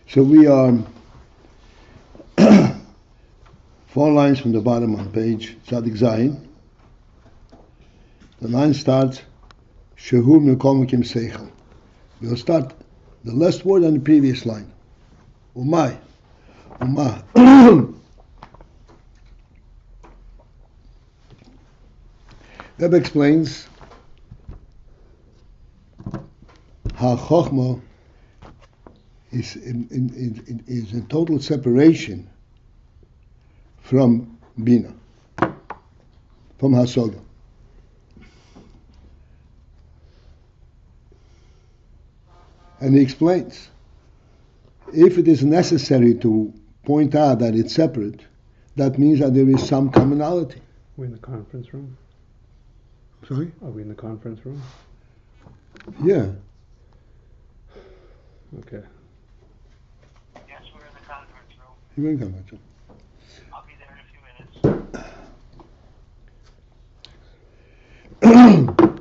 So we are 4 lines from the bottom on page Tzadik Zayin. The line starts, Shehu Mekom Sechel. We'll start the last word on the previous line. Umay. REBBE explains how Chochmah is in total separation from binah, from hasoga. And he explains, if it is necessary to point out that it's separate, that means that there is some commonality. We're in the conference room. Sorry? Are we in the conference room? Yeah. Okay. Yes, we're in the conference room. You're in the conference room. I'll be there in a few minutes.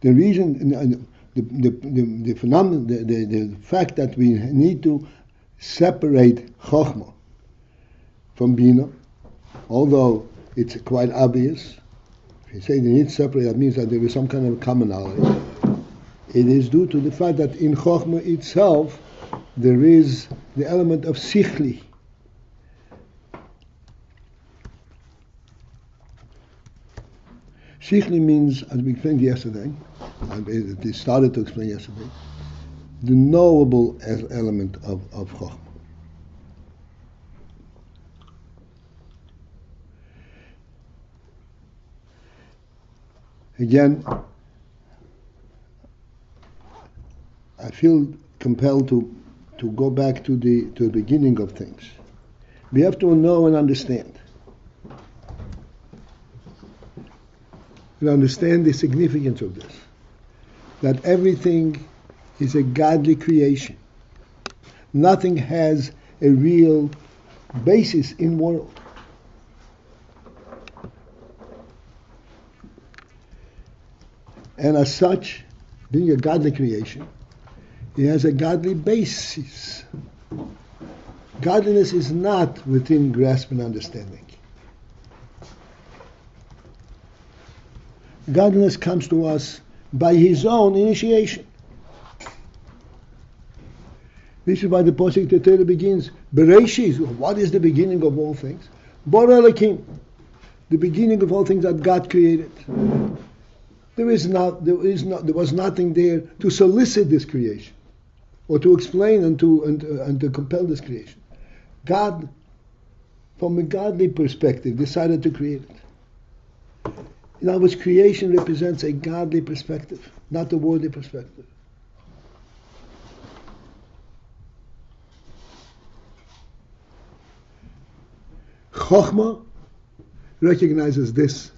The reason, the phenomenon, the fact that we need to separate Chochmah from binah, although it's quite obvious, if you say they need to separate, that means that there is some kind of commonality. It is due to the fact that in Chochmah itself there is the element of sichli. Sichli means, as we explained yesterday, we started to explain yesterday, the knowable element of Chochmah. Again, I feel compelled to go back to the beginning of things. We have to know and understand. And understand the significance of this. That everything is a godly creation. Nothing has a real basis in world. And as such, being a godly creation, it has a godly basis. Godliness is not within grasp and understanding. Godliness comes to us by His own initiation. This is why the Pasuk the Torah begins, Bereshis, what is the beginning of all things? Bara Elokim, the beginning of all things that God created. There was nothing there to solicit this creation, or to explain and to compel this creation. God, from a godly perspective, decided to create it. In other words, creation represents a godly perspective, not a worldly perspective. Chochmah recognizes this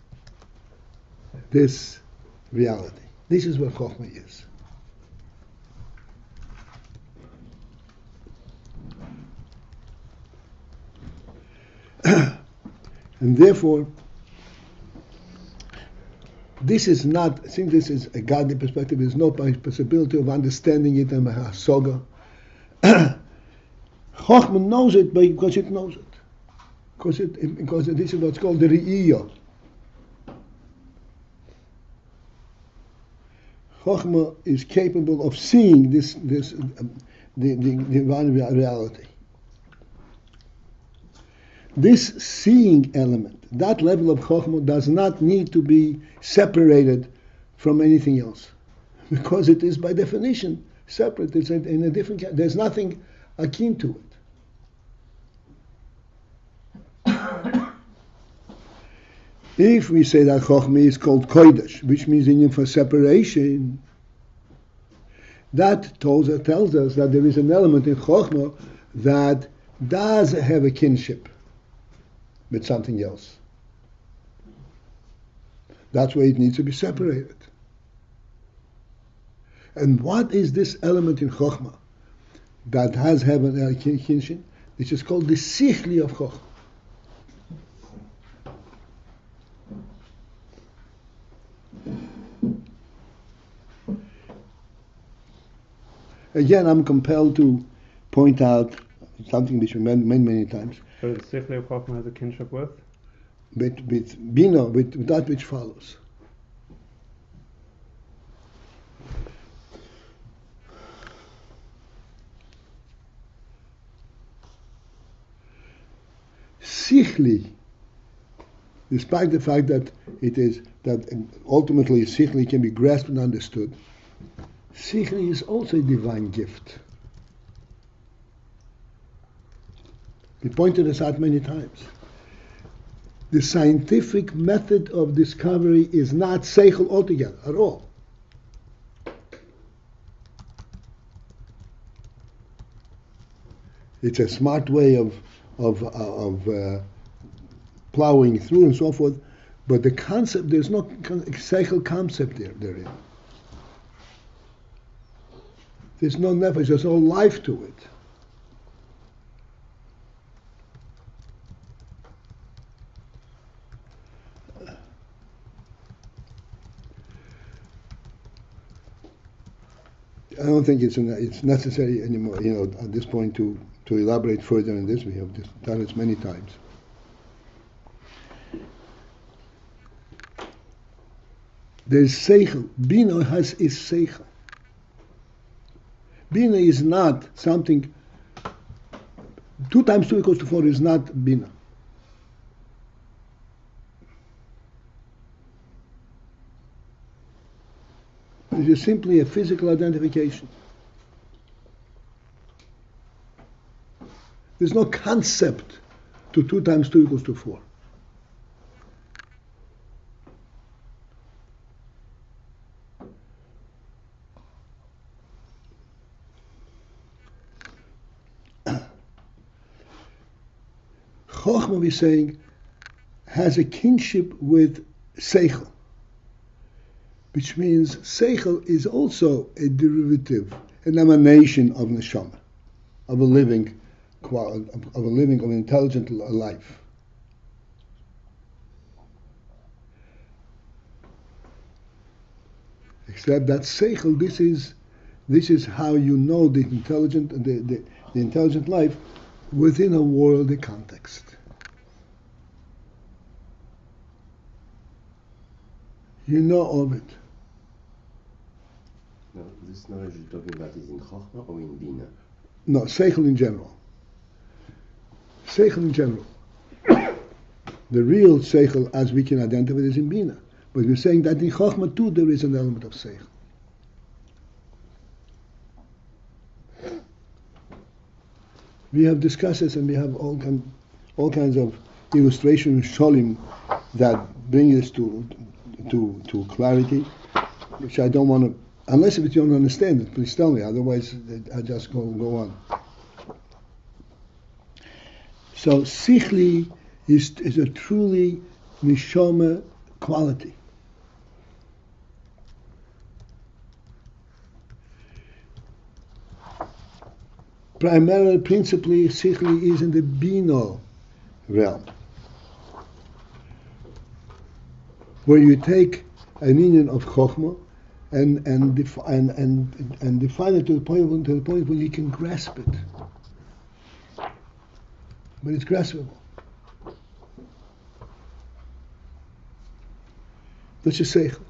reality. This is what Chochmah is. And therefore, this is not, since this is a godly perspective, there's no possibility of understanding it in a soga. Chochmah knows it because it knows it. Because this is what's called the Re'iyah. Chochmah is capable of seeing the divine reality. This seeing element, that level of Chochmah, does not need to be separated from anything else, because it is by definition separate. It's in a different. There's nothing akin to it. If we say that Chochmah is called Kodesh, which means union for separation, that tells us that there is an element in Chochmah that does have a kinship with something else. That's why it needs to be separated. And what is this element in Chochmah that has have a kinship? This is called the sichli of Chochmah. Again, I'm compelled to point out something which we mentioned many times. So the sichli of Chochmah has a kinship with? With binah, with that which follows. Sichli, despite the fact that it is that ultimately sichli can be grasped and understood, sichli is also a divine gift. We pointed this out many times. The scientific method of discovery is not sechel altogether at all. It's a smart way of plowing through and so forth, but the concept, there's no sechel concept therein. There's no nefesh, there's no life to it. I don't think it's necessary anymore, at this point to elaborate further on this. We have done it many times. There's sechel. Binah is sechel. Binah is not something. 2 times 2 equals to 4 is not binah. It is simply a physical identification. There's no concept to 2 times 2 equals to 4. Chochmah, we're saying, has a kinship with sechel, which means sechel is also a derivative, an emanation of neshama, of a living, of an intelligent life. Except that sechel, this is how you know the intelligent life within a worldly context. You know of it. No, this knowledge you're talking about is in Chochmah or in binah? No, sechel in general. Sechel in general. The real sechel, as we can identify it, is in binah. But we're saying that in Chochmah too there is an element of sechel. We have discussed this, and we have all kinds of illustrations, sholim, that bring us to clarity, which I don't want to, unless if you don't understand it, please tell me, otherwise I just go on. So sichli is a truly neshama quality. Primarily, principally, sichli is in the binah realm, where you take an union of Chochmah and define it to the point where you can grasp it. But it's graspable. That's a sechel.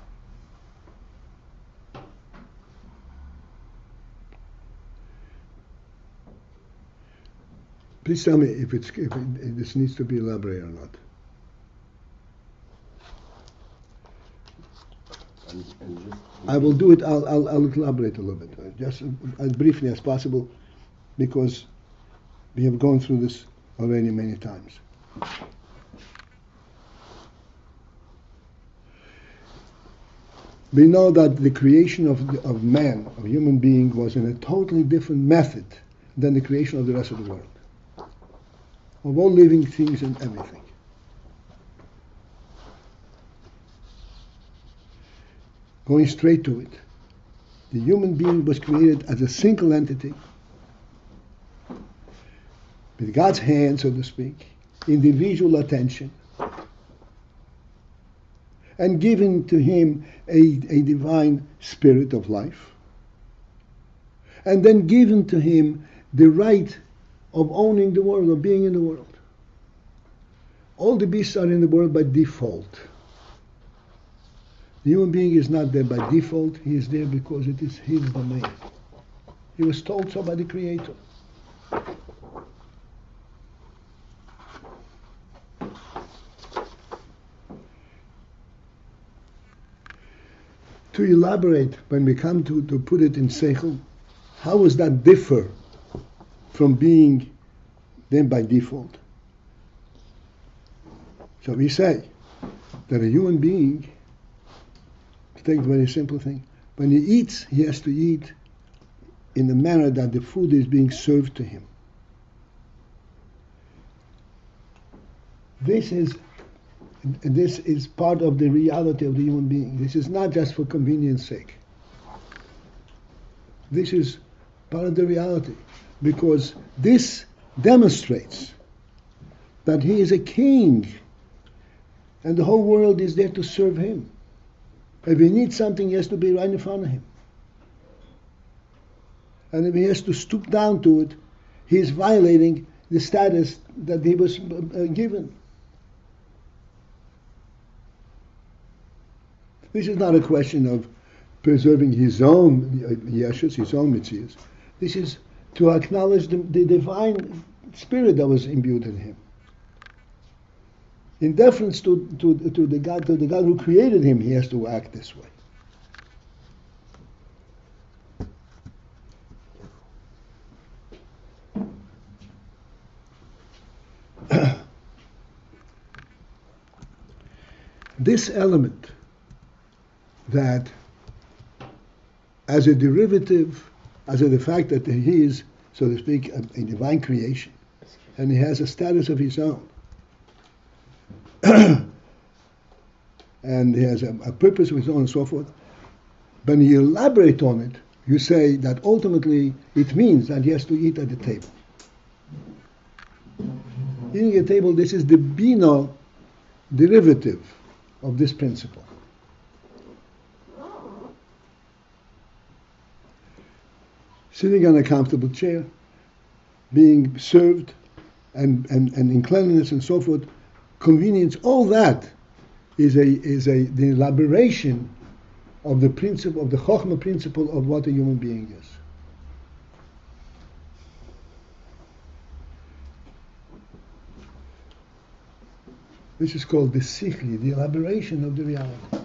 Please tell me if this needs to be elaborated or not. I will do it. I'll elaborate a little bit, just as briefly as possible, because we have gone through this already many times. We know that the creation of man, of human being, was in a totally different method than the creation of the rest of the world, of all living things and everything. Going straight to it, the human being was created as a single entity, with God's hand, so to speak, individual attention, and giving to him a divine spirit of life, and then given to him the right of owning the world, of being in the world. All the beasts are in the world by default. The human being is not there by default, he is there because it is his domain. He was told so by the Creator. To elaborate, when we come to put it in sechel, how does that differ from being then by default? So we say that a human being, to take a very simple thing, when he eats, he has to eat in the manner that the food is being served to him. This is part of the reality of the human being. This is not just for convenience sake. This is part of the reality, because this demonstrates that he is a king and the whole world is there to serve him. If he needs something, he has to be right in front of him. And if he has to stoop down to it, he is violating the status that he was given. This is not a question of preserving his own yeshus, his own mitzias. This is to acknowledge the divine spirit that was imbued in him. In deference to the God who created him, he has to act this way. This element, that as a derivative, as a the fact that he is, so to speak, a divine creation, and he has a status of his own, and he has a purpose of his own and so forth. When you elaborate on it, you say that ultimately it means that he has to eat at the table. Eating at the table, this is the binah derivative of this principle. Sitting on a comfortable chair, being served, and in cleanliness and so forth, convenience, all that is the elaboration of the principle, of the Chochmah principle of what a human being is. This is called the sichli, the elaboration of the reality.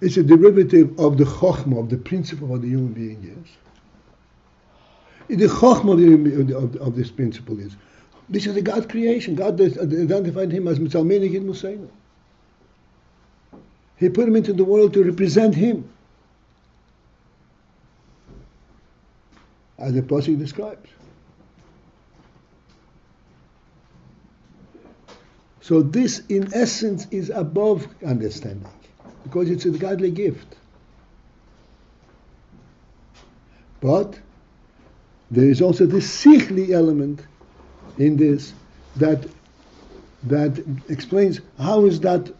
It's a derivative of the Chochmah, of the principle of what the human being is. The Chochmah of this principle is, this is a God creation. God identified him as Mitzalmenik in Museinu. He put him into the world to represent him, as the Pasuk describes. So this, in essence, is above understanding, because it's a godly gift. But there is also the sichli element in this that explains how is that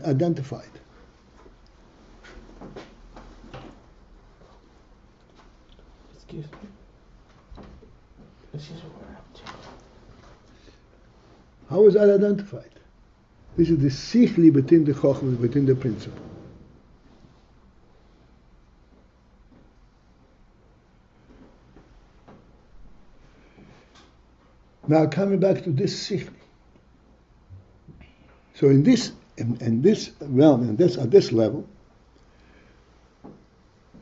identified. Excuse me. This is what we're up to. How is that identified? This is the sichli within the chochmah, within the principle. Now coming back to this sichli. So in this realm, at this level,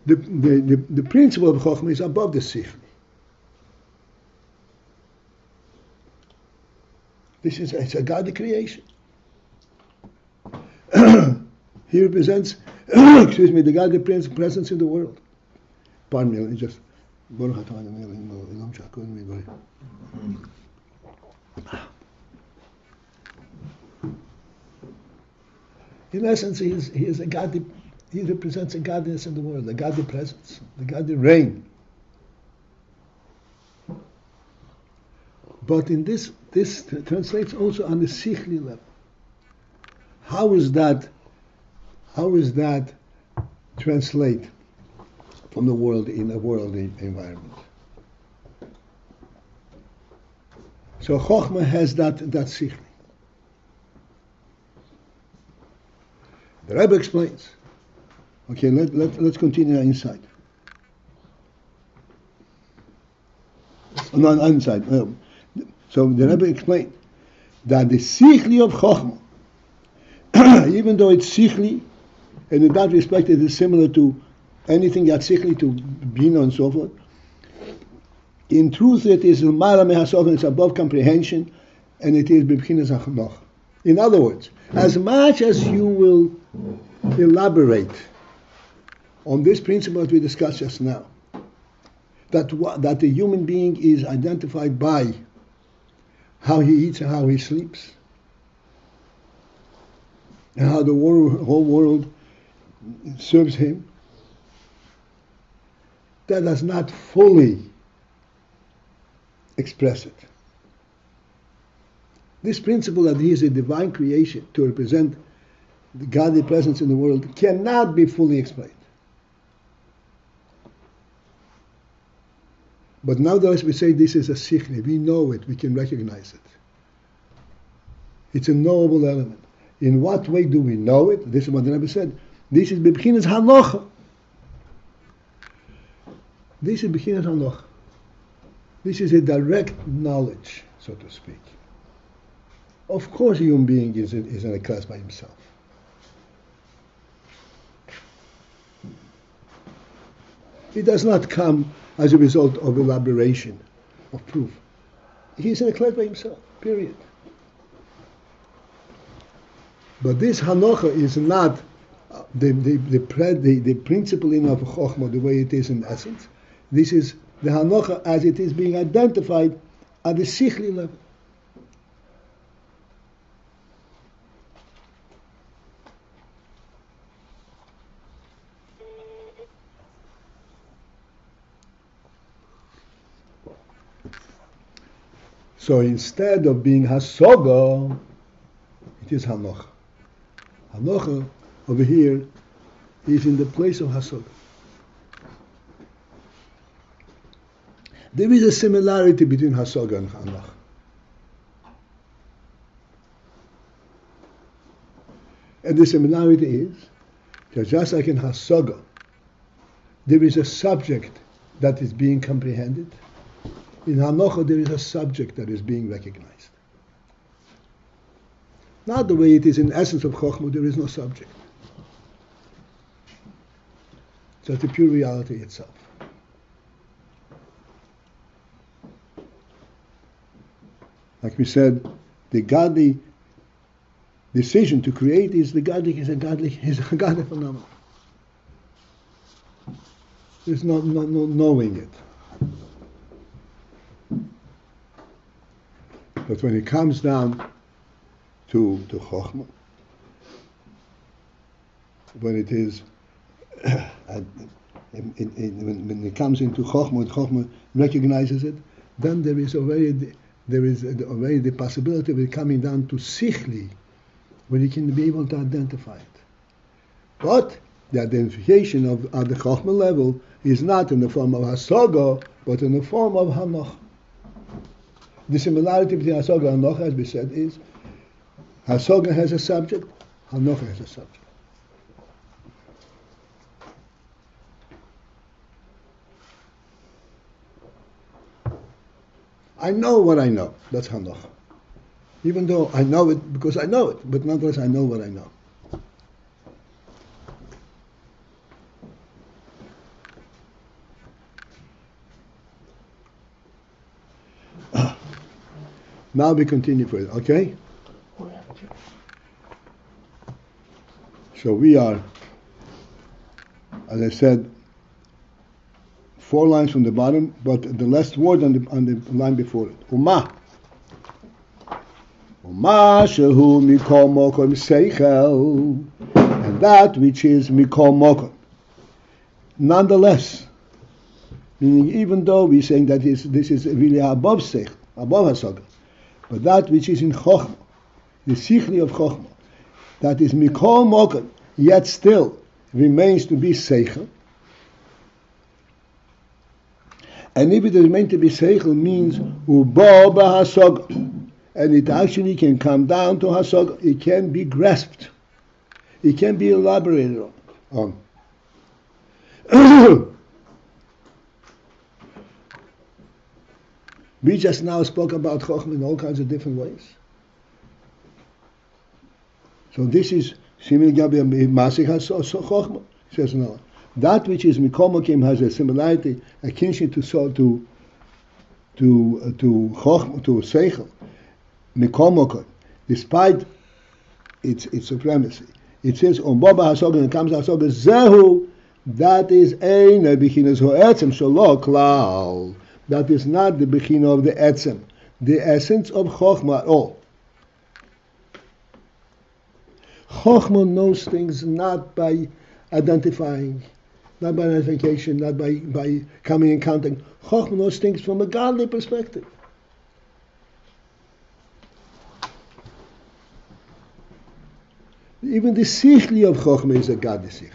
the principle of chochmah is above the sichli. It's a godly creation. He represents, the godly presence in the world. Pardon me, let me just. In essence, he is a godly. He represents a godliness in the world, a godly presence, the godly reign. But in this translates also on the sichli level. How is that translate from the world in a worldly environment? So Chochmah has that sichli. The Rebbe explains. Okay, let's continue inside. No, inside. So the Rebbe explained that the sichli of Chochmah, even though it's sichli, and in that respect it is similar to anything that's sichli, to binah and so forth, in truth it is l'mala mehasogan, it's above comprehension, and it is b'bchinas hachanoch. In other words, as much as you will elaborate on this principle that we discussed just now, that the human being is identified by how he eats and how he sleeps, and how the whole world serves him, that does not fully express it. This principle that he is a divine creation to represent the godly presence in the world cannot be fully explained. But nonetheless we say this is a sichli. We know it, we can recognize it. It's a knowable element. In what way do we know it? This is what the Rebbe said. This is b'bchinas hanocha. This is b'chinas hanocha. This is a direct knowledge, so to speak. Of course a human being is in a class by himself. It does not come as a result of elaboration, of proof. He's in a class by himself, period. But this hanocha is not the principle in of Chochmah the way it is in essence. This is the hanocha as it is being identified at the sichli level. So instead of being hasoga, it is hanocha. Hanocha over here is in the place of hasoga. There is a similarity between hasoga and hanocha. And the similarity is that just like in hasoga, there is a subject that is being comprehended. In hanocha, there is a subject that is being recognized. Not the way it is in essence of Chochmah, there is no subject. So it's the pure reality itself. Like we said, the godly decision to create is a godly phenomenon. There's no knowing it. But when it comes down to Chochmah, when it is when it comes into Chochmah, when Chochmah recognizes it, then there is already the possibility of it coming down to sichli, when you can be able to identify it. But the identification at the Chochmah level is not in the form of hasoga, but in the form of hanocha. The similarity between hasoga and hanocha, as we said, is hasoga has a subject, hanocha has a subject. I know what I know. That's hanocha. Even though I know it because I know it, but nonetheless I know what I know. Now we continue further, okay? So we are, as I said, 4 lines from the bottom, but the last word on the line before it. Uma shehu mikol mokom sechel, and that which is mikol mokom. Nonetheless, meaning even though we're saying that this is really above sechel, above Hasaga. But that which is in Chochmah, the sichli of Chochmah, that is mikol moken, yet still remains to be sechel. And if it is meant to be sechel, means ubo b'hasaga, and it actually can come down to hasaga. It can be grasped. It can be elaborated on. We just now spoke about Chochmah in all kinds of different ways. So this is Shimon Gabi Masik Chochmah. He says no. That which is Mikomokim has a similarity, a kinship to Chochmah, to Seichel, Mikomokim, despite its supremacy. It says on Baba Hasoga, and it comes Hasoga Zehu. That is ein bechinas ho'etzem shelo klal. That is not the bechina of the etzem, the essence of Chochmah at all. Chochmah knows things not by identifying, not by identification, not by coming and counting. Chochmah knows things from a godly perspective. Even the sichli of Chochmah is a godly sichli.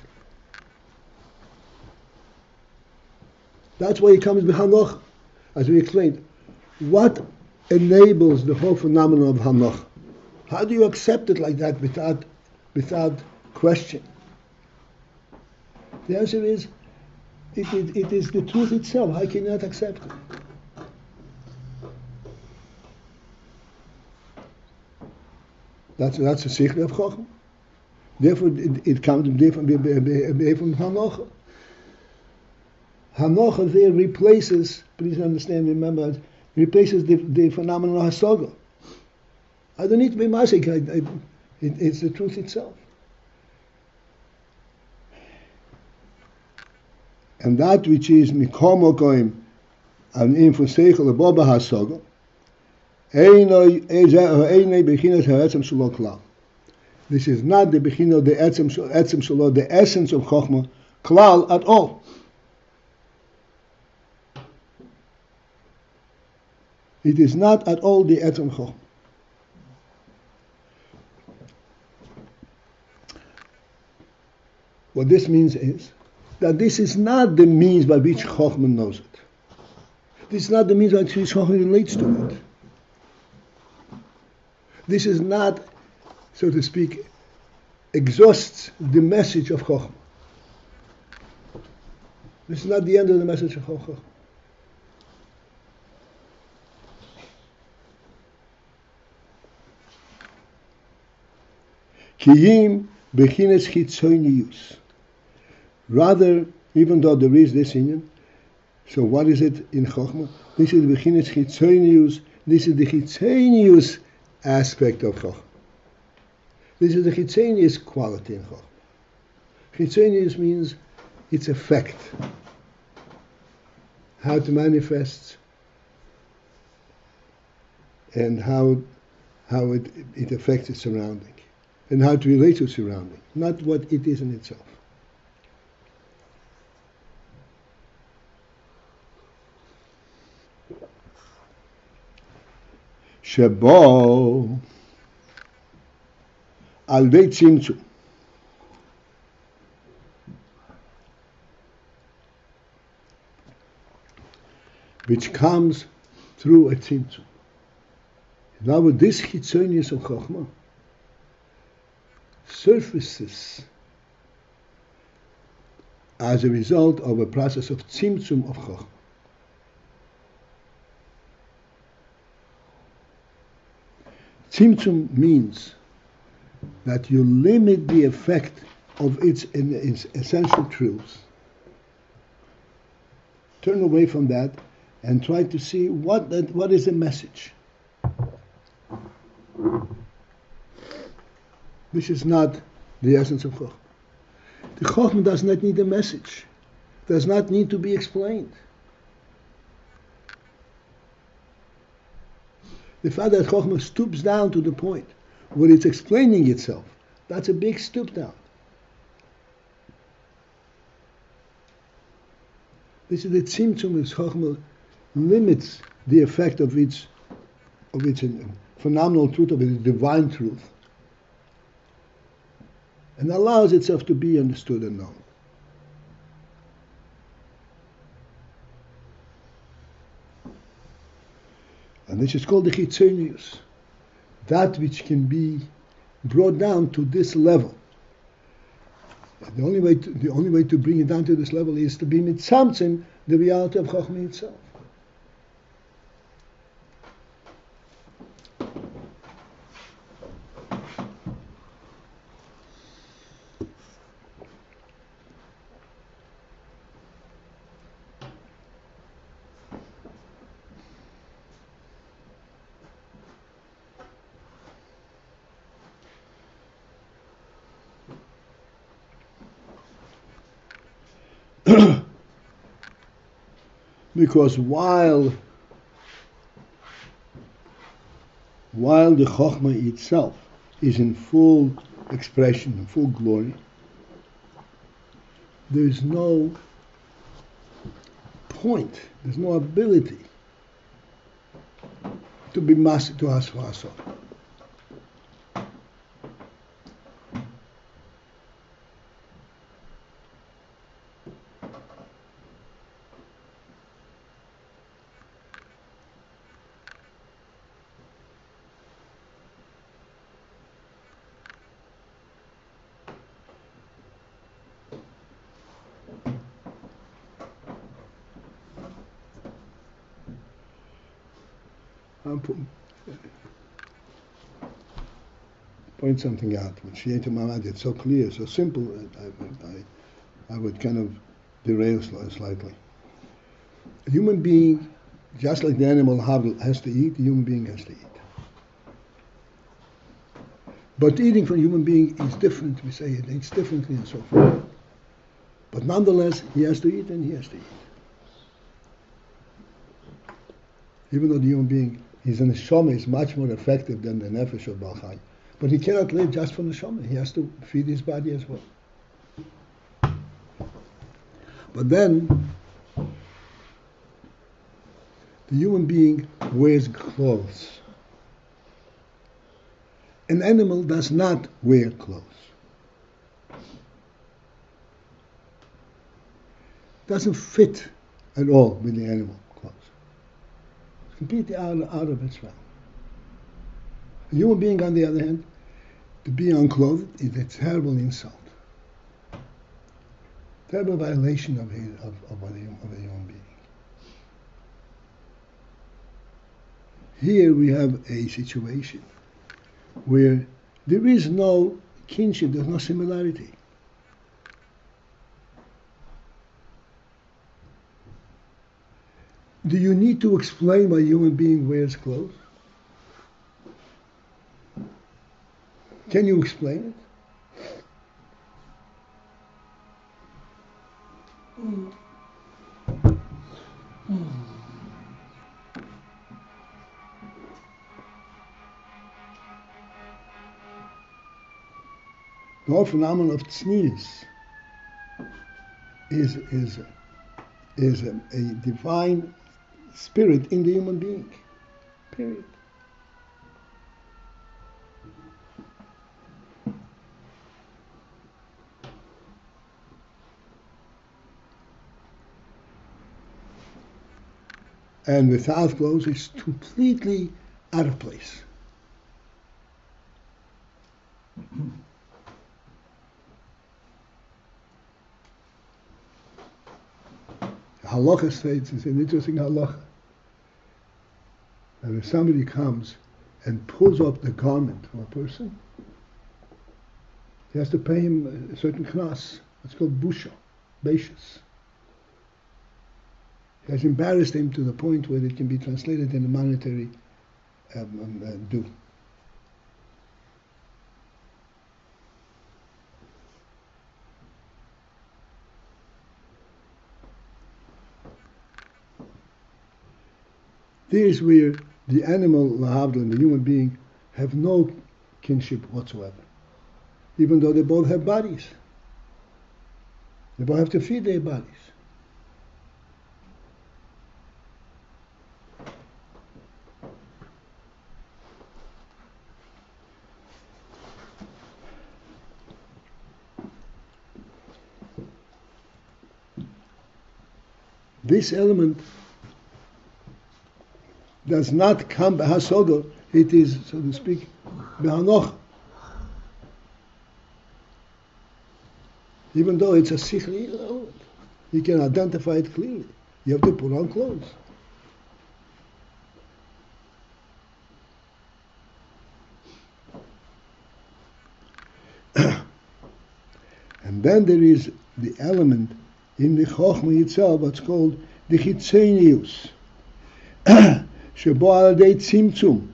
That's why it comes b'hanoch, as we explained. What enables the whole phenomenon of hanoch? How do you accept it like that without question? The answer is, it is the truth itself. How can you not accept it? That's the sichli of Chochmah. Therefore, it comes from hanoch. Hanocha there replaces, please understand, remember, replaces the phenomenon of hasoga. I don't need to be masik, it's the truth itself. And that which is mikomo koim an info sechel above hasoga, einay bechinas ha'etzem shelo klal. This is not the bechinas of the etzem shelo, the essence of Chochmah, klal at all. It is not at all the etzem Chochmah. What this means is that this is not the means by which Chochmah knows it. This is not the means by which Chochmah relates to it. This is not, so to speak, exhausts the message of Chochmah. This is not the end of the message of Chochmah. Kiyim bechines chitzonius. Rather, even though there is this union, so what is it in Chochmah? This is bechines chitzonius. This is the chitzonius aspect of Chochmah. This is the chitzonius quality in Chochmah. Chitzonius means its effect, how it manifests, and how it affects its surrounding. And how to relate to surrounding, not what it is in itself. Shebo al dei tzimtzum, which comes through a tzimtzum. Now with this chitzonius of Chochmah surfaces as a result of a process of tzimtzum of Chochmah. Tzimtzum means that you limit the effect of its essential truths. Turn away from that and try to see what is the message. This is not the essence of Chochmah. The Chochmah does not need a message, does not need to be explained. The fact that Chochmah stoops down to the point where it's explaining itself, that's a big stoop down. This is the tzimtzum, as Chochmah limits the effect of its of its phenomenal truth, of its divine truth, and allows itself to be understood and known. And this is called the chitzonius, that which can be brought down to this level. And the only way to bring it down to this level is to be mitzamtzim, the reality of Chochmah itself. Because while the Chochmah itself is in full expression, in full glory, there is no point, there's no ability to be master to Hasvasa. Point something out, which Yeta Mamad, it's so clear, so simple, I would kind of derail slightly. A human being, just like the animal has to eat, the human being has to eat. But eating for a human being is different, we say it eats differently and so forth. But nonetheless, he has to eat and he has to eat. Even though the human being, his neshama is much more effective than the nefesh of Baal Chai. But he cannot live just from the neshama. He has to feed his body as well. But then, the human being wears clothes. An animal does not wear clothes. Doesn't fit at all with the animal clothes. It's completely out of its realm. A human being, on the other hand, to be unclothed is a terrible insult. Terrible violation of a human being. Here we have a situation where there is no kinship, there's no similarity. Do you need to explain why a human being wears clothes? Can you explain it? The whole phenomenon of tznius is a divine spirit in the human being. Period. And without clothes, it's completely out of place. Halacha states, it's an interesting halacha, that if somebody comes and pulls up the garment of a person, he has to pay him a certain knas. It's called busha, beishas. He has embarrassed him to the point where it can be translated in a monetary due. This is where the animal, lahavdil, and the human being have no kinship whatsoever. Even though they both have bodies. They both have to feed their bodies. This element does not come b'hasoga, it is, so to speak, b'hanoch. Even though it's a sichli element, you can identify it clearly. You have to put on clothes. And then there is the element in the Chochmah itself, what's called the chitzonius, shebo al yedei tzimtzum,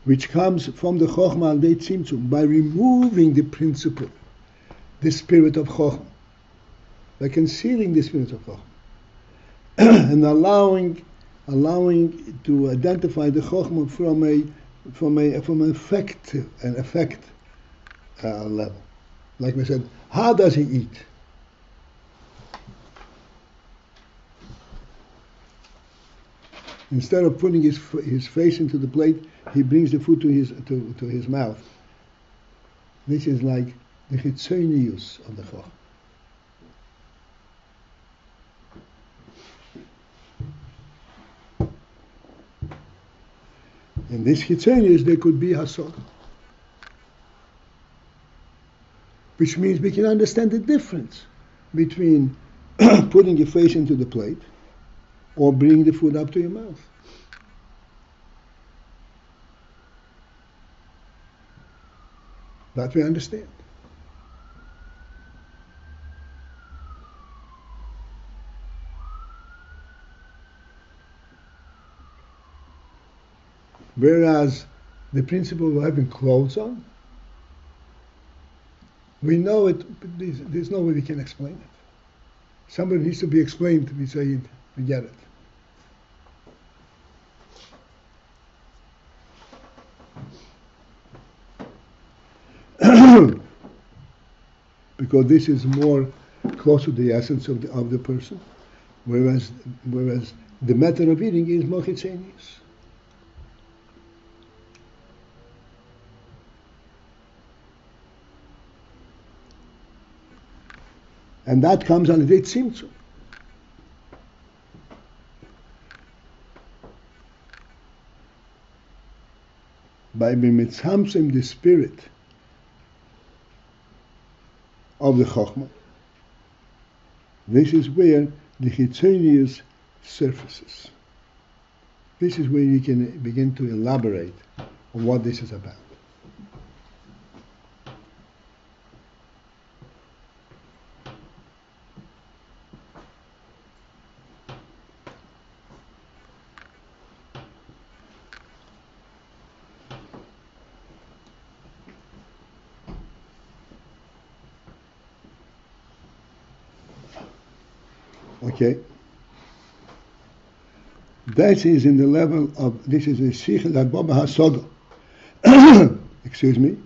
which comes from the Chochmah al yedei tzimtzum, by removing the principle, the spirit of Chochmah, by concealing the spirit of Chochmah, and allowing to identify the Chochmah from an effect level. Like we said, how does he eat? Instead of putting his face into the plate, he brings the food to his mouth. This is like the chitzonius of the Chochmah. In this chitzonius, there could be hasod, which means we can understand the difference between putting your face into the plate or bringing the food up to your mouth. That we understand. Whereas the principle of having clothes on, we know it, but there's no way we can explain it. Somebody needs to be explained, we say, we get it. Because this is more close to the essence of the person, whereas the method of eating is more chitzonius. And that comes on the tzimtzum. By mitzamtzim the spirit of the Chochmah, this is where the chitzonius surfaces. This is where you can begin to elaborate on what this is about. Okay, that is in the level of, this is a sichel that Baba Hasoga. Excuse me.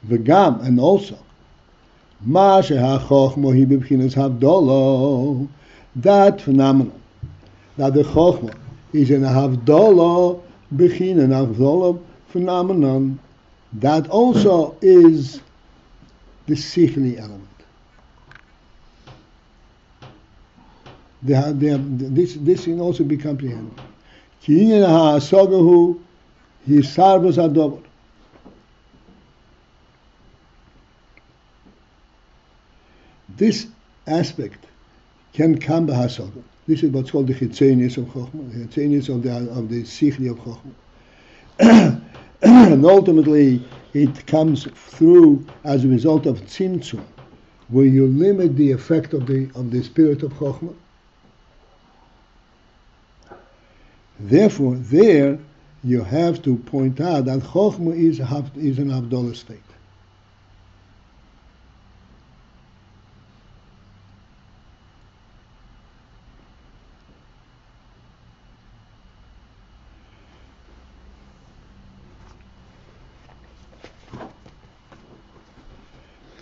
V'gam, and also, Ma she'ha-chochmo hi b'bchinas havdolo, that phenomenon, that the chochmo is in a havdolo, b'chinas havdolo phenomenon, that also is the sichli element. This can also be comprehended. This aspect can come by hasoga. This is what's called the chitzonius of Chochmah, the chitzonius of the sichli of Chochmah. And ultimately, it comes through as a result of tzimtzum, where you limit the effect of the spirit of Chochmah. Therefore, there you have to point out that Chochmah is an Havdalah state.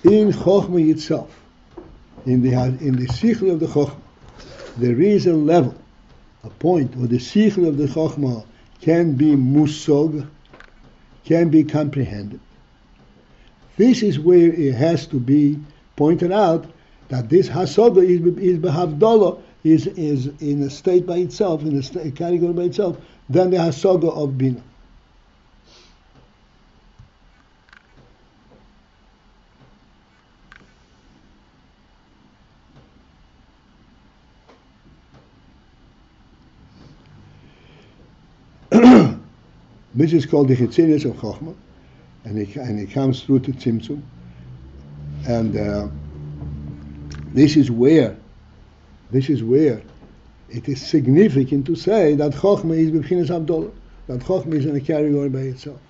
In Chochmah itself, in the sichli of the Chochmah, there is a level, a point where the sichli of the Chochmah can be musog, can be comprehended. This is where it has to be pointed out that this hasoga is behavdala, is in a state by itself, in a category by itself, than the hasoga of binah. This is called the chitzenius of Chochmah, and it comes through to Tzimtzum, and this is where it is significant to say that Chochmah is b'chinas Havdalah, that Chochmah is in a category by itself.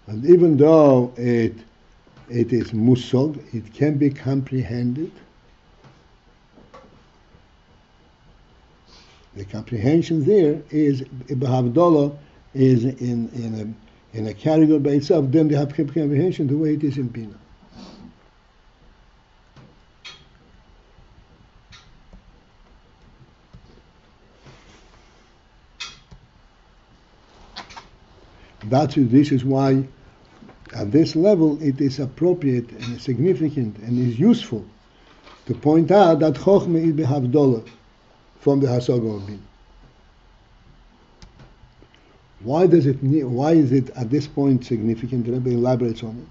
And even though it is musog, it can be comprehended. The comprehension there is Havdalah is in a category by itself. Then they have comprehension the way it is in binah. This is why at this level it is appropriate and significant and is useful to point out that Chochmah is Havdalah from the hasoga of binah. Why is it at this point significant? The Rebbe elaborates on it.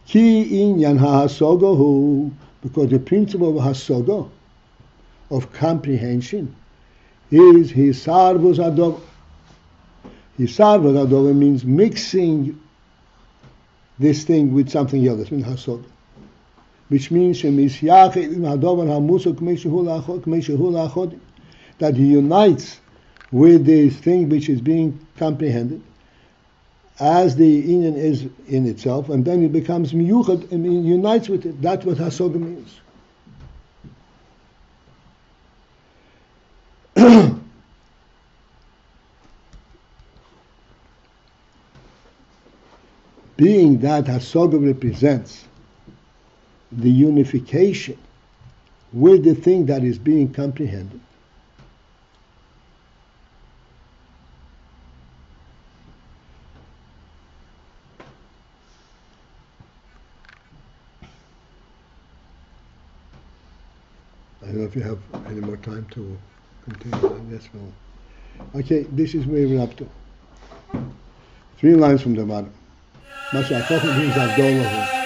Ki inyan hasoga hu, because the principle of hasoga, of comprehension, is hisarvos adov. Hisarvos adov means mixing this thing with something else. That's means hasoga, which means that he unites with this thing which is being comprehended as the inyan is in itself, and then it becomes miyuchad and unites with it. That's what hasoga means. Being that hasoga represents the unification with the thing that is being comprehended, I don't know if you have any more time to continue. Yes, well. Okay, this is where we're up to. 3 lines from the bottom. Masha Chochmah means Havdalah.